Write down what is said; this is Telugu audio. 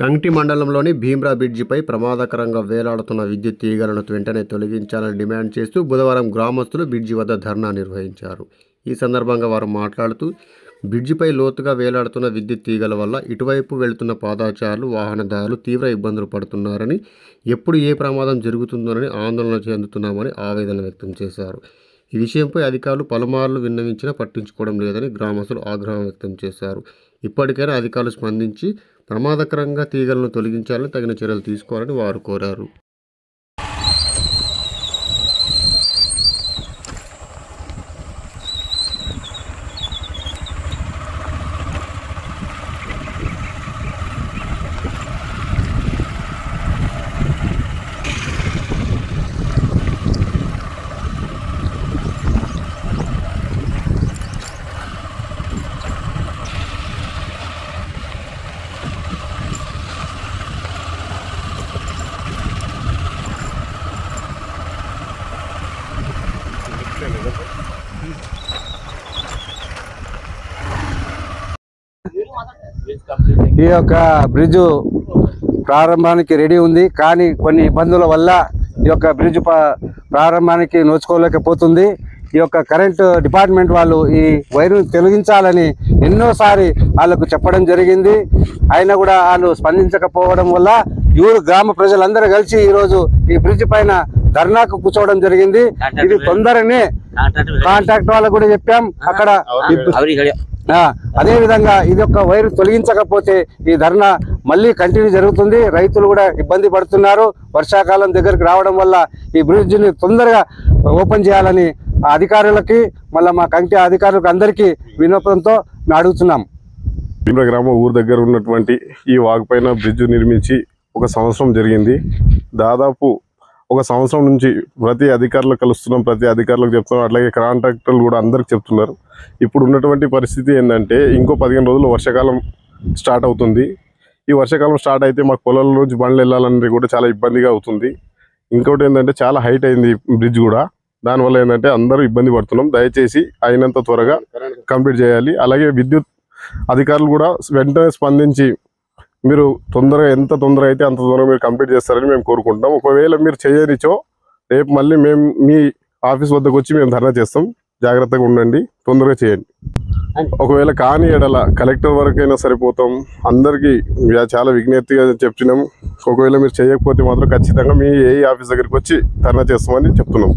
కంగ్టి మండలంలోని భీమ్రా బ్రిడ్జిపై ప్రమాదకరంగా వేలాడుతున్న విద్యుత్ తీగలను వెంటనే తొలగించాలని డిమాండ్ చేస్తూ బుధవారం గ్రామస్తులు బ్రిడ్జి వద్ద ధర్నా నిర్వహించారు. ఈ సందర్భంగా వారు మాట్లాడుతూ బ్రిడ్జిపై లోతుగా వేలాడుతున్న విద్యుత్ తీగల వల్ల ఇటువైపు వెళుతున్న పాదచారులు, వాహనదారులు తీవ్ర ఇబ్బందులు పడుతున్నారని, ఎప్పుడు ఏ ప్రమాదం జరుగుతుందోనని ఆందోళన చెందుతున్నామని ఆవేదన వ్యక్తం చేశారు. ఈ విషయంపై అధికారులు పలుమార్లు విన్నవించినా పట్టించుకోవడం లేదని గ్రామస్తులు ఆగ్రహం వ్యక్తం చేశారు. ఇప్పటికైనా అధికారులు స్పందించి ప్రమాదకరంగా తీగలను తొలగించాలని తగిన చర్యలు తీసుకోవాలని వారు కోరారు. ఈ యొక్క బ్రిడ్జ్ ప్రారంభానికి రెడీ ఉంది, కానీ కొన్ని ఇబ్బందుల వల్ల ఈ యొక్క బ్రిడ్జ్ ప్రారంభానికి నోచుకోలేకపోతుంది. ఈ యొక్క కరెంటు డిపార్ట్మెంట్ వాళ్ళు ఈ వైరును తొలగించాలని ఎన్నోసారి వాళ్ళకు చెప్పడం జరిగింది. అయినా కూడా వాళ్ళు స్పందించకపోవడం వల్ల గ్రామ ప్రజలందరూ కలిసి ఈరోజు ఈ బ్రిడ్జ్ పైన ధర్నాకు కూర్చోవడం జరిగింది. ఇది తొందరనే కాంట్రాక్ట్ వాళ్ళకు కూడా చెప్పాం. అక్కడ అదే విధంగా ఇది యొక్క వైరు తొలగించకపోతే ఈ ధర్నా మళ్ళీ కంటిన్యూ జరుగుతుంది. రైతులు కూడా ఇబ్బంది పడుతున్నారు. వర్షాకాలం దగ్గరికి రావడం వల్ల ఈ బ్రిడ్జిని తొందరగా ఓపెన్ చేయాలని అధికారులకి, మళ్ళీ మా కంటి అధికారులకు అందరికీ విన్నపంతో అడుగుతున్నాం. భీమ్రా గ్రామం ఊరు దగ్గర ఉన్నటువంటి ఈ వాగు పైన బ్రిడ్జ్ నిర్మించి 1 సంవత్సరం జరిగింది. దాదాపు 1 సంవత్సరం నుంచి ప్రతి అధికారులకు కలుస్తున్నాం, ప్రతి అధికారులకు చెప్తున్నాం, అట్లాగే కాంట్రాక్టర్లు కూడా అందరికి చెప్తున్నారు. ఇప్పుడు ఉన్నటువంటి పరిస్థితి ఏంటంటే ఇంకో 15 రోజులు వర్షాకాలం స్టార్ట్ అవుతుంది. ఈ వర్షాకాలం స్టార్ట్ అయితే మాకు పొలాల నుంచి బండ్లు వెళ్ళాలనేది కూడా చాలా ఇబ్బందిగా అవుతుంది. ఇంకోటి ఏంటంటే చాలా హైట్ అయింది బ్రిడ్జ్ కూడా. దానివల్ల ఏంటంటే అందరూ ఇబ్బంది పడుతున్నాం. దయచేసి అయినంత త్వరగా కంప్లీట్ చేయాలి. అలాగే విద్యుత్ అధికారులు కూడా వెంటనే స్పందించి మీరు ఎంత తొందరగా అయితే అంత తొందరగా మీరు కంప్లీట్ చేస్తారని మేము కోరుకుంటున్నాం. ఒకవేళ మీరు చేయనిచో రేపు మళ్ళీ మేము మీ ఆఫీస్ వద్దకు వచ్చి మేము ధర్నా చేస్తాం. జాగ్రత్తగా ఉండండి, తొందరగా చేయండి. ఒకవేళ కాని ఎడల కలెక్టర్ వరకైనా సరిపోతాం. అందరికీ చాలా విజ్ఞప్తిగా చెప్తున్నాం. ఒకవేళ మీరు చేయకపోతే మాత్రం ఖచ్చితంగా మీ ఏ ఆఫీస్ దగ్గరికి వచ్చి ధర్నా చేస్తామని చెప్తున్నాం.